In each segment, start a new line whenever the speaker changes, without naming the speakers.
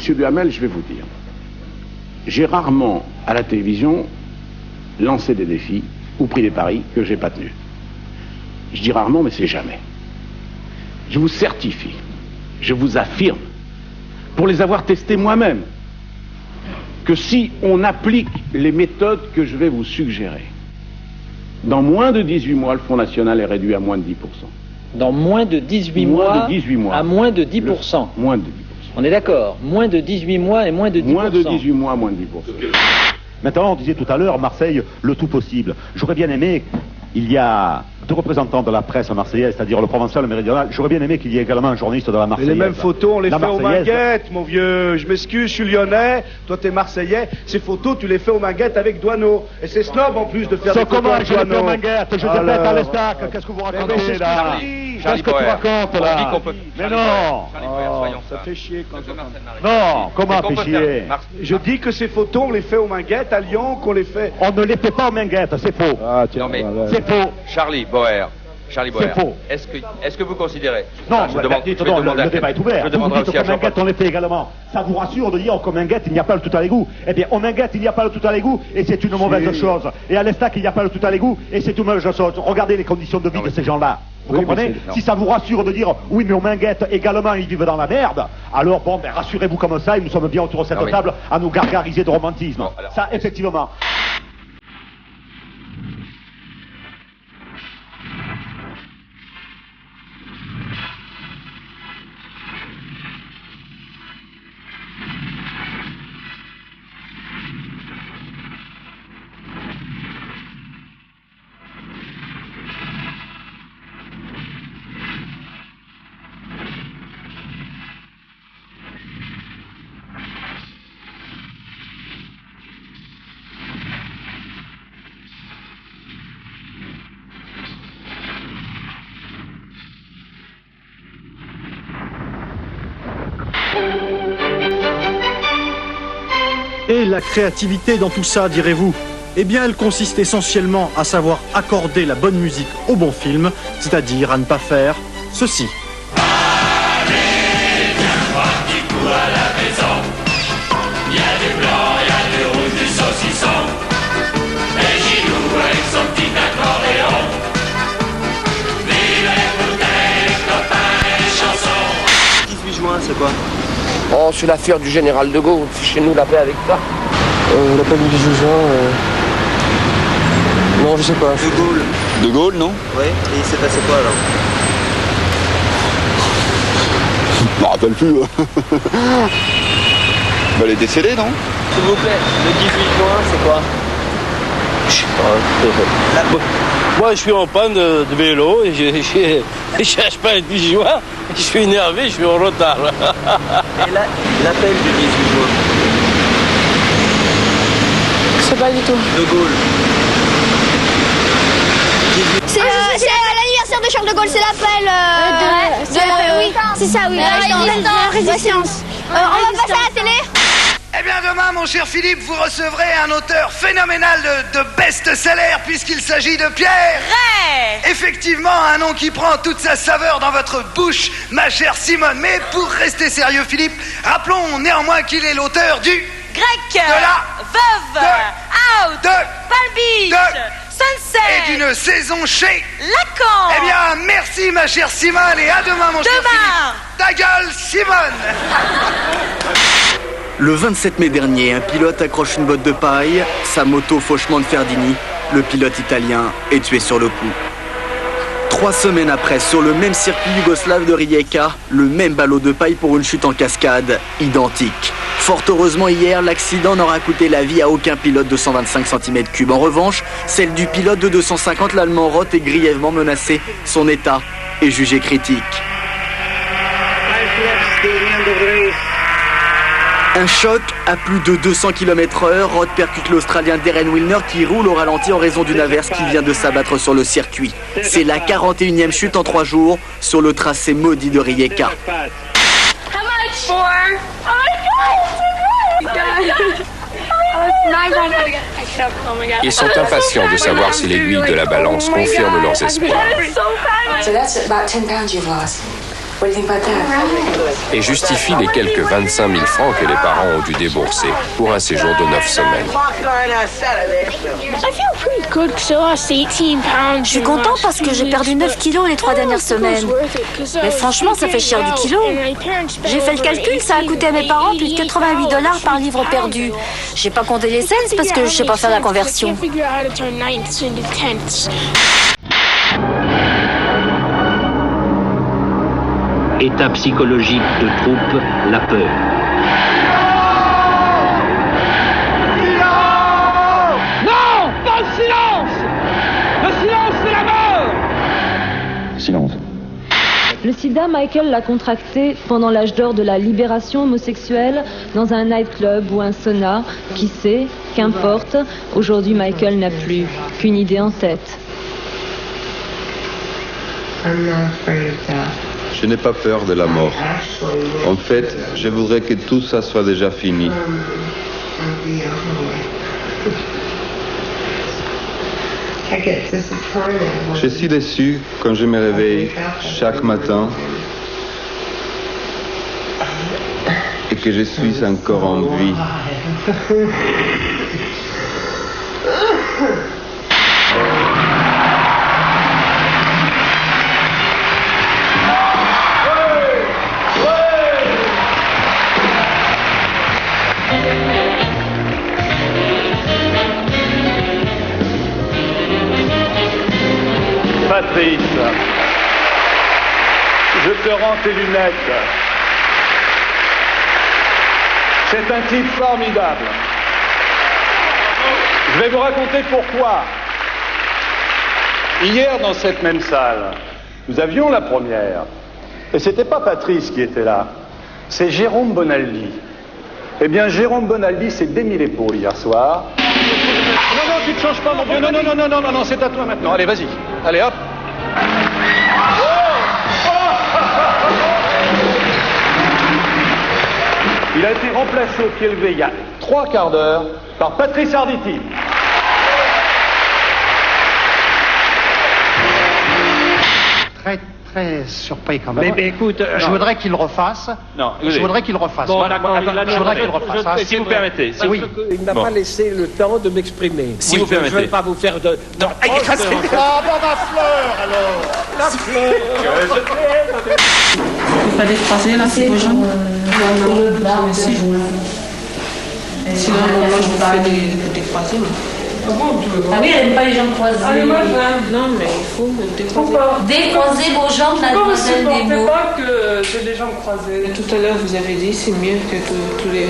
Monsieur Duhamel, je vais vous dire, j'ai rarement, à la télévision, lancé des défis ou pris des paris que j'ai pas tenus. Je dis rarement, mais c'est jamais. Je vous certifie, je vous affirme, pour les avoir testés moi-même, que si on applique les méthodes que je vais vous suggérer, dans moins de 18 mois, le Fonds national est réduit à moins de 10%.
Dans moins de 18 mois, à moins de 10%.
Moins de 10%.
On est d'accord, moins de 18 mois et moins de 10%.
Moins de 18 mois, moins de 10%.
Maintenant, on disait tout à l'heure, Marseille, le tout possible. J'aurais bien aimé, il y a deux représentants de la presse marseillaise, c'est-à-dire le provincial, le méridional. J'aurais bien aimé qu'il y ait également un journaliste de la Marseillaise.
Les mêmes photos, on les fait aux Minguettes, mon vieux. Je m'excuse, je suis lyonnais, toi t'es marseillais. Ces photos, tu les fais aux Minguettes avec Doineau. Et c'est snob en plus de faire des photos avec Doineau.
Comment je les fais aux Minguettes? Je les ai faites à l'Estac. Qu'est-ce que vous racontez là? Qu'est-ce que tu racontes là? Mais non!
Ça fait chier quand
Non, comment fait chier?
Je dis que ces photos, on les fait aux Minguettes, à Lyon, qu'on les fait...
On ne les fait pas aux Minguettes, c'est faux.
Ah, tiens,
non mais,
c'est faux.
Charlie Boer,
c'est faux.
Est-ce que vous considérez...
Non, le débat est ouvert. Vous dites qu'aux Minguettes, on les fait également. Ça vous rassure de dire qu'aux Minguettes, il n'y a pas le tout à l'égout? Eh bien, aux Minguettes, il n'y a pas le tout à l'égout, et c'est une mauvaise chose. Et à l'Estac, il n'y a pas le tout à l'égout, et c'est une mauvaise chose. Regardez les conditions de vie de ces gens-là. Vous comprenez? Si ça vous rassure de dire, oui, mais aux Minguettes, également, ils vivent dans la merde, alors bon, ben, rassurez-vous comme ça, et nous sommes bien autour de cette table à nous gargariser de romantisme.
Non, alors,
ça, effectivement.
Et la créativité dans tout ça, direz-vous? Eh bien, elle consiste essentiellement à savoir accorder la bonne musique au bon film, c'est-à-dire à ne pas faire ceci.
Allez, viens voir qui court à la maison. Il y a du blanc, il y a du rouge, du saucisson. Et Gilou avec son petit accordéon. Vive les bouteilles, les copains et les chansons.
18 juin, c'est quoi?
Oh, c'est l'affaire du général de Gaulle. Fichez-nous la paix avec ça.
L'appel du 18 juin. Non, je sais pas.
De Gaulle. De Gaulle, non?
Ouais, et il s'est passé quoi alors?
Je me rappelle plus. Bah, elle est décédée, non?
S'il vous plaît, le 18 juin, c'est quoi? Je sais pas.
Moi, je suis en panne de vélo et je cherche pas le 18 juin. Je suis énervé, je suis en retard.
Et là, l'appel du 18 juin?
Je sais pas du tout.
De Gaulle.
C'est l'anniversaire de Charles de Gaulle, c'est l'appel oui, c'est ça, oui. La résistance. On va passer à la télé.
Eh bien demain, mon cher Philippe, vous recevrez un auteur phénoménal de best-seller puisqu'il s'agit de Pierre.
Ray.
Effectivement, un nom qui prend toute sa saveur dans votre bouche, ma chère Simone. Mais pour rester sérieux, Philippe, rappelons néanmoins qu'il est l'auteur du...
Grec.
De la...
Veuve. Out.
De...
Palm Beach.
De...
Sunset.
Et d'une saison chez...
Lacan.
Eh bien, merci ma chère Simone et à demain mon cher Philippe. Ta gueule, Simone.
Le 27 mai dernier, un pilote accroche une botte de paille, sa moto fauchement de Ferdini. Le pilote italien est tué sur le coup. 3 semaines après, sur le même circuit yougoslave de Rijeka, le même ballot de paille pour une chute en cascade, identique. Fort heureusement hier, l'accident n'aura coûté la vie à aucun pilote de 125 cm3. En revanche, celle du pilote de 250, l'Allemand Roth, est grièvement menacée. Son état est jugé critique. Un choc à plus de 200 km/h, Roth percute l'Australien Darren Wilner qui roule au ralenti en raison d'une averse qui vient de s'abattre sur le circuit. C'est la 41e chute en 3 jours sur le tracé maudit de Rijeka.
Ils sont impatients de savoir si l'aiguille de la balance confirme leurs espoirs.
So that's about 10 pounds you've lost.
et justifie les quelques 25 000 francs que les parents ont dû débourser pour un séjour de 9 semaines.
Je suis content parce que j'ai perdu 9 kilos les 3 dernières semaines. Mais franchement, ça fait cher du kilo. J'ai fait le calcul, ça a coûté à mes parents plus de 88 $ par livre perdu. J'ai pas compté les cents parce que je sais pas faire la conversion.
État psychologique de troupe, la peur.
Non, pas le silence. Le silence, c'est la mort.
Silence.
Le sida, Michael l'a contracté pendant l'âge d'or de la libération homosexuelle dans un nightclub ou un sauna. Qui sait, qu'importe, aujourd'hui Michael n'a plus qu'une idée en tête.
Je n'ai pas peur de la mort. En fait, je voudrais que tout ça soit déjà fini. Je suis déçu quand je me réveille chaque matin et que je suis encore en vie.
Patrice, je te rends tes lunettes. C'est un type formidable. Je vais vous raconter pourquoi. Hier, dans cette même salle, nous avions la première. Et c'était pas Patrice qui était là, c'est Jérôme Bonaldi. Eh bien, Jérôme Bonaldi s'est démis l'épaule hier soir. Non, non, tu ne changes pas, mon vieux. Non, c'est à toi maintenant. Allez, vas-y. Allez, hop. Il a été remplacé au pied levé il y a 3 quarts d'heure par Patrice Arditi.
Très surpris quand même.
Mais écoute,
je voudrais qu'il le refasse.
Non,
je voudrais qu'il le refasse.
Bon,
je voudrais qu'il le refasse.
Si vous permettez.
Oui. Il n'a pas laissé le temps de m'exprimer.
Si vous permettez.
Je ne vais pas vous faire de...
Non,
Ah, bon, ma fleur, alors.
La fleur.
Il fallait croiser là, c'est vos jambes. Sinon, moi, je vous fais des croisés.
Ah oui, elle n'aime pas les jambes croisées.
Allez, moi, non, mais il faut décroiser.
Décroiser vos jambes, mademoiselle Nemo.
Pas que j'ai les jambes croisées. Tout à l'heure, vous avez dit c'est mieux que tous les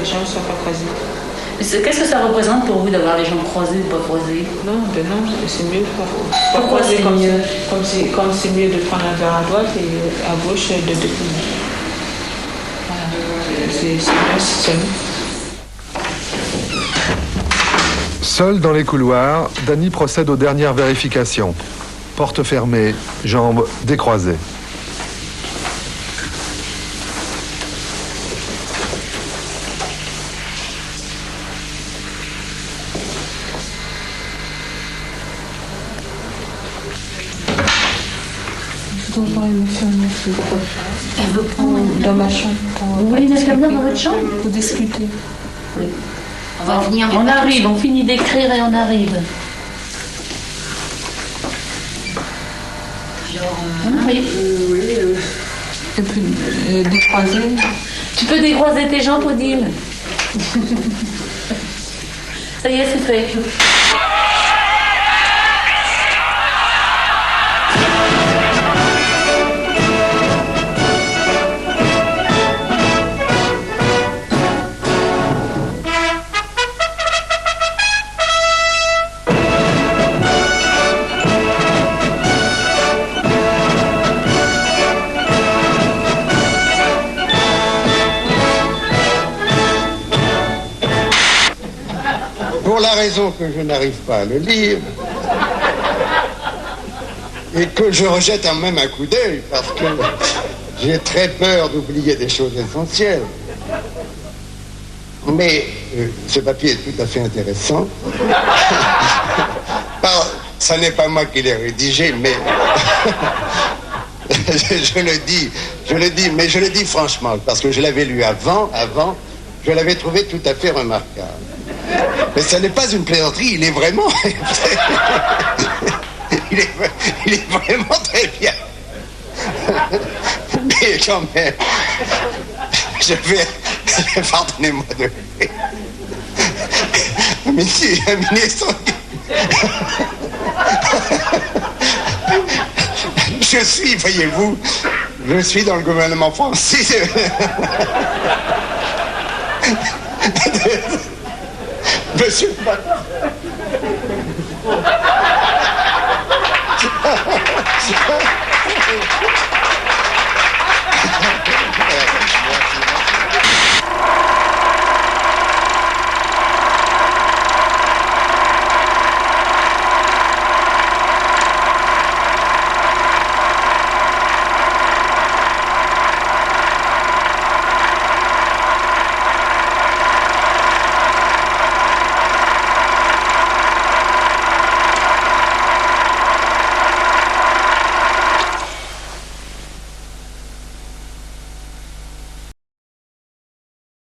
jambes ne soient pas croisées.
Qu'est-ce que ça représente pour vous d'avoir les jambes croisées ou pas croisées?
Non, c'est mieux. Pourquoi c'est mieux? Comme c'est mieux de prendre un verre à droite et à gauche de décliner. Voilà. C'est mieux, c'est mieux.
Seul dans les couloirs, Danny procède aux dernières vérifications. Porte fermée, jambes décroisées.
Je dois voir une infirmière. Elle veut prendre dans ma chambre.
Vous voulez une infirmière dans votre chambre?
Pour discuter.
Oui. On arrive, on finit d'écrire et on arrive.
Et puis décroiser.
Tu peux décroiser tes jambes, Odile. Ça y est, c'est fait.
Pour la raison que je n'arrive pas à le lire, et que je rejette en même un coup d'œil, parce que j'ai très peur d'oublier des choses essentielles. Mais ce papier est tout à fait intéressant. Ça n'est pas moi qui l'ai rédigé, mais je le dis, mais je le dis franchement, parce que je l'avais lu avant, je l'avais trouvé tout à fait remarquable. Mais ce n'est pas une plaisanterie, il est vraiment... il est vraiment très bien. Mais quand même, je vais... Pardonnez-moi de... Ministre... Je suis, voyez-vous, je suis dans le gouvernement français. Monsieur le